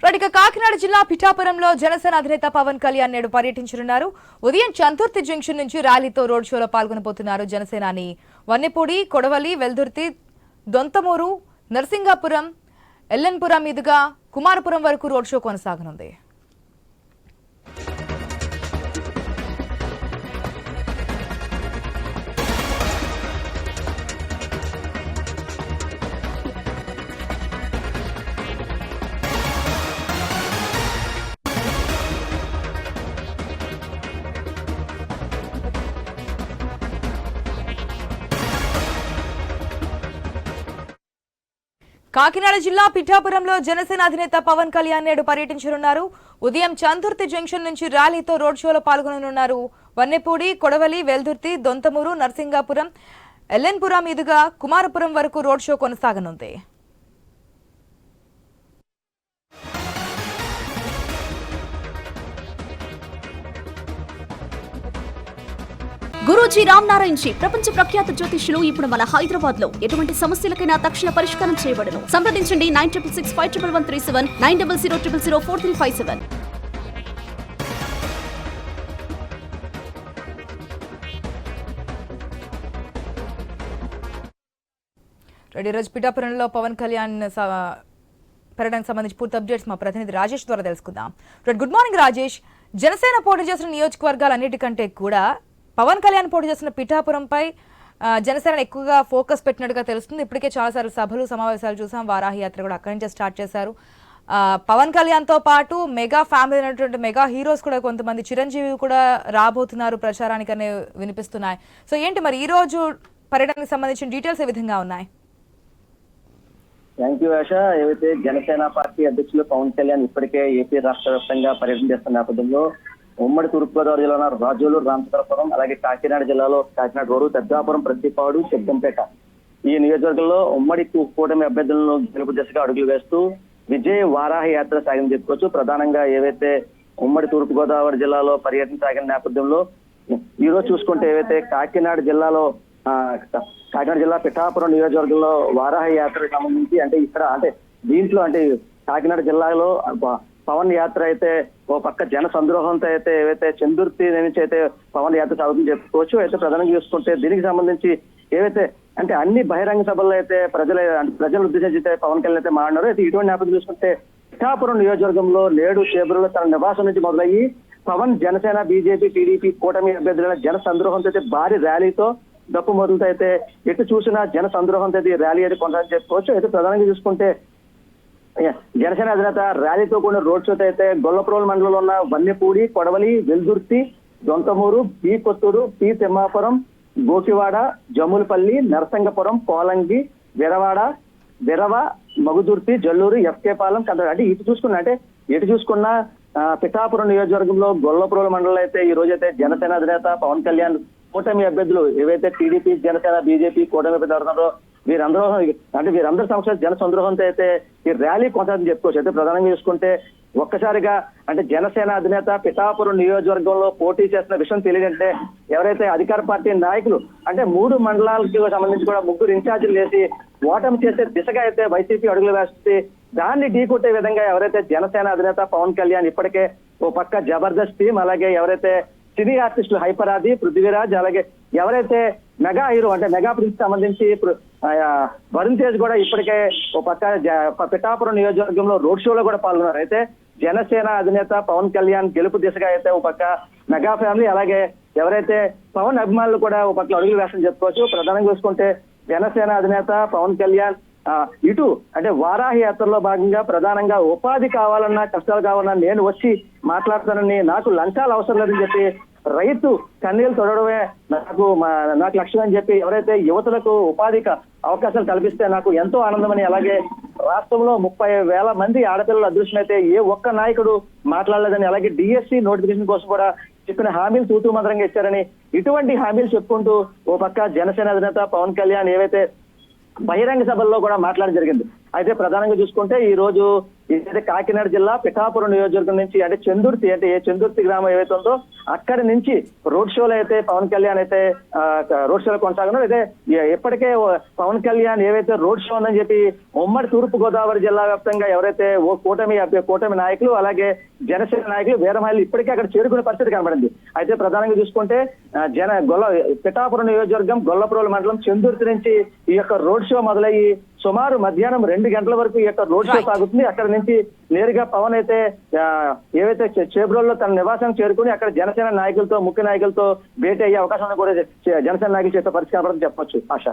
కాకినాడ జిల్లా పిఠాపురంలో జనసేన అధినేత పవన్ కళ్యాణ్ నేడు పర్యటించనున్నారు. ఉదయం చందుర్తి జంక్షన్ నుంచి ర్యాలీతో రోడ్ షోలో పాల్గొనబోతున్నారు. జనసేనాని వన్నెపూడి, కొడవలి, వెల్దుర్తి, దొంతమూరు, నర్సింగాపురం, ఎల్లెన్పురం మీదుగా కుమారపురం వరకు రోడ్ షో కొనసాగనుంది. కాకినాడ జిల్లా పిఠాపురంలో జనసేన అధినేత పవన్ కళ్యాణ్ నేడు పర్యటించనున్నారు. ఉదయం చందుర్తి జంక్షన్ నుంచి ర్యాలీతో రోడ్ షోలో పాల్గొననున్నారు. వన్నెపూడి, కొడవలి, వెల్దుర్తి, దొంతమూరు, నర్సింగాపురం, ఎల్లెన్పురం మీదుగా కుమారపురం వరకు రోడ్ షో కొనసాగనుంది. గురూజీ రామ్ నారాయణ్ జీ ప్రపంచ ప్రఖ్యాత జ్యోతిష్యులు ఇప్పుడు మన హైదరాబాద్ లో ఎటువంటి సమస్యలకైనా తక్షణ పరిష్కారం చేయబడును. సంప్రదించండి 96651137 9000004357. రోజు పిఠాపురంలో పవన్ కళ్యాణ్ పర్యటనకు సంబంధించి పూర్తి అప్డేట్స్ మా ప్రతినిధి రాజేష్ ద్వారా తెలుసుకుందాం. Good morning Rajesh. జనసేన పోటీ చేసిన నియోజకవర్గాలన్నిటికంటే కూడా పవన్ కళ్యాణ్ పోటీ చేస్తున్న పిఠాపురంపై జనసేన ఎక్కువగా ఫోకస్ పెట్టినట్టుగా తెలుస్తుంది. ఇప్పటికే చాలాసార్లు సభలు సమావేశాలు చూసాం. వారాహి యాత్ర కూడా అక్కడి నుంచే స్టార్ట్ చేశారు. పవన్ కళ్యాణ్తో పాటు మెగా ఫ్యామిలీ అయినటువంటి మెగా హీరోస్ కూడా కొంతమంది, చిరంజీవి కూడా రాబోతున్నారు ప్రచారానికనే వినిపిస్తున్నాయి. సో ఏంటి మరి ఈ రోజు పర్యటనకు సంబంధించిన డీటెయిల్స్ ఏ విధంగా ఉన్నాయి? థ్యాంక్ యూ ఆశ. ఏవైతే జనసేన పార్టీ అధ్యక్షులు పవన్ కళ్యాణ్ ఇప్పటికే ఏపీ రాష్ట్ర వ్యాప్తంగా పర్యటన చేస్తున్న నేపథ్యంలో ఉమ్మడి తూర్పుగోదావరి జిల్లాలో రాజోలు, రామచంద్రపురం, అలాగే కాకినాడ జిల్లాలో కాకినాడ రోడ్డు, పెద్దాపురం, ప్రతిపాడు, చెగ్గంపేట ఈ నియోజకవర్గంలో ఉమ్మడి కూటమి అభ్యర్థులను గెలుపు దిశగా అడుగులు వేస్తూ విజయ్ వారాహి యాత్ర సాగిన చెప్పుకోవచ్చు. ప్రధానంగా ఏవైతే ఉమ్మడి తూర్పుగోదావరి జిల్లాలో పర్యటన సాగిన నేపథ్యంలో ఈ రోజు చూసుకుంటే ఏవైతే కాకినాడ జిల్లాలో కాకినాడ జిల్లా పిఠాపురం నియోజకవర్గంలో వారాహి యాత్రకు సంబంధించి దీంట్లో కాకినాడ జిల్లాలో పవన్ యాత్ర అయితే ఓ పక్క జన సంద్రోహంతో అయితే ఏవైతే చందుర్తి నుంచి అయితే పవన్ యాత్ర సాగుతుందని చెప్పుకోవచ్చు. అయితే ప్రధానంగా చూసుకుంటే దీనికి సంబంధించి ఏవైతే అన్ని బహిరంగ సభల్లో అయితే ప్రజలను ఉద్దేశించి పవన్ కళ్యాణ్ అయితే మాట్లాడారు. అయితే ఇటువంటి నేపథ్యం చూసుకుంటే పిఠాపురం నియోజకవర్గంలో నేడు చేబ్రోలు తన నివాసం నుంచి మొదలయ్యి పవన్ జనసేన, బీజేపీ, టీడీపీ కూటమి అభ్యర్థులైన జన సంద్రోహంతో అయితే భారీ ర్యాలీతో డప్పు మొదలుతో అయితే ఎటు చూసినా జన సంద్రోహంతో అయితే ర్యాలీ అయితే కొనసాగని చెప్పుకోవచ్చు. అయితే ప్రధానంగా చూసుకుంటే జనసేన అధినేత ర్యాలీతో కూడిన రోడ్ షోతో అయితే గొల్లప్రోలు మండలంలో ఉన్న వన్నెపూడి, కొడవలి, Veldurthi, Donthamuru, P Kotturu, P Thimmapuram, Gokivada, జమ్ములపల్లి, Narasingapuram, కోలంగి, Virava, మగుదుర్తి, Jalluru, FK Palem, ఎటు చూసుకున్నా పిఠాపురం నియోజకవర్గంలో గొల్లప్రోలు మండలంలో అయితే ఈ రోజు అయితే జనసేన అధినేత పవన్ కళ్యాణ్ కూటమి అభ్యర్థులు ఏవైతే టీడీపీ, జనసేన, బీజేపీ కూటమి అభ్యర్థులు వీరందరూ సంస్థ జన సంద్రోహంతో అయితే ఈ ర్యాలీ కొనసాగని చెప్పుకోవచ్చు. అయితే ప్రధానంగా చూసుకుంటే ఒక్కసారిగా జనసేన అధినేత పిఠాపురం నియోజకవర్గంలో పోటీ చేస్తున్న విషయం తెలియదంటే ఎవరైతే అధికార పార్టీ నాయకులు 3 మండలాలకు సంబంధించి కూడా 3 ఇన్ఛార్జీలు వేసి ఓటమి చేసే దిశగా అయితే వైసీపీ అడుగులు వేస్తే దాన్ని ఢీకొట్టే విధంగా ఎవరైతే జనసేన అధినేత పవన్ కళ్యాణ్ ఇప్పటికే ఓ పక్క జబర్దస్త్ టీం, అలాగే ఎవరైతే సినీ ఆర్టిస్టులు హైపరాది, పృథ్వీరాజ్, అలాగే ఎవరైతే మెగా హీరో మెగా ప్రిన్స్ సంబంధించి వరుణ్ తేజ్ కూడా ఇప్పటికే ఓ పక్క పిఠాపురం నియోజకవర్గంలో రోడ్ షోలో కూడా పాల్గొన్నారు. అయితే జనసేన అధినేత పవన్ కళ్యాణ్ గెలుపు దిశగా అయితే ఓ పక్క మెగా ఫ్యామిలీ, అలాగే ఎవరైతే పవన్ అభిమానులు కూడా ఓ పక్క అడుగులు వేస్తారని చెప్పుకోవచ్చు. ప్రధానంగా చూసుకుంటే జనసేన అధినేత పవన్ కళ్యాణ్ ఇటు వారాహి యాత్రలో భాగంగా ప్రధానంగా ఉపాధి కావాలన్నా, కష్టాలు కావాలన్నా నేను వచ్చి మాట్లాడతానని, నాకు లంచాలు అవసరం లేదని చెప్పి రైతు కన్నీళ్లు తొడవడమే నాకు లక్ష్యం అని చెప్పి ఎవరైతే యువతులకు ఉపాధి అవకాశాలు కల్పిస్తే నాకు ఎంతో ఆనందమని, అలాగే రాష్ట్రంలో 30,000 మంది ఆడపిల్లల అదృష్టం అయితే ఏ ఒక్క నాయకుడు మాట్లాడలేదని, అలాగే డిఎస్సి నోటిఫికేషన్ కోసం కూడా చెప్పిన హామీలు తూతూ మంత్రంగా ఇచ్చారని ఇటువంటి హామీలు చెప్పుకుంటూ ఓ పక్క జనసేన అధినేత పవన్ కళ్యాణ్ ఏవైతే బహిరంగ సభల్లో కూడా మాట్లాడడం జరిగింది. అయితే ప్రధానంగా చూసుకుంటే ఈ రోజు ఏదైతే కాకినాడ జిల్లా పిఠాపురం నియోజకవర్గం నుంచి అంటే చందుర్తి అంటే ఏ చందుర్తి గ్రామం ఏవైతే ఉందో అక్కడి నుంచి రోడ్ షోలో అయితే పవన్ కళ్యాణ్ అయితే రోడ్ షోలో కొనసాగడం అయితే ఇప్పటికే పవన్ కళ్యాణ్ ఏవైతే రోడ్ షో ఉందని చెప్పి ఉమ్మడి తూర్పు గోదావరి జిల్లా వ్యాప్తంగా ఎవరైతే ఓ కూటమి నాయకులు అలాగే జనసేన నాయకులు వీరమహిళలు ఇప్పటికే అక్కడ చేరుకునే పరిస్థితి కనబడింది. అయితే ప్రధానంగా చూసుకుంటే పిఠాపురం నియోజకవర్గం గొల్లప్రోలు మండలం చందుర్తి నుంచి ఈ యొక్క రోడ్ షో మొదలయ్యి సుమారు మధ్యాహ్నం 2 గంటల వరకు ఈ యొక్క రోడ్ షో సాగుతుంది. అక్కడ నుంచి నేరుగా పవన్ అయితే ఏవైతే చేబ్రోల్లో తన నివాసం చేరుకుని అక్కడ జనసేన నాయకులతో ముఖ్య నాయకులతో భేటీ అయ్యే అవకాశం కూడా జనసేన నాయకులు చేసే పరిస్థితి కనబడదని చెప్పొచ్చు. ఆశ.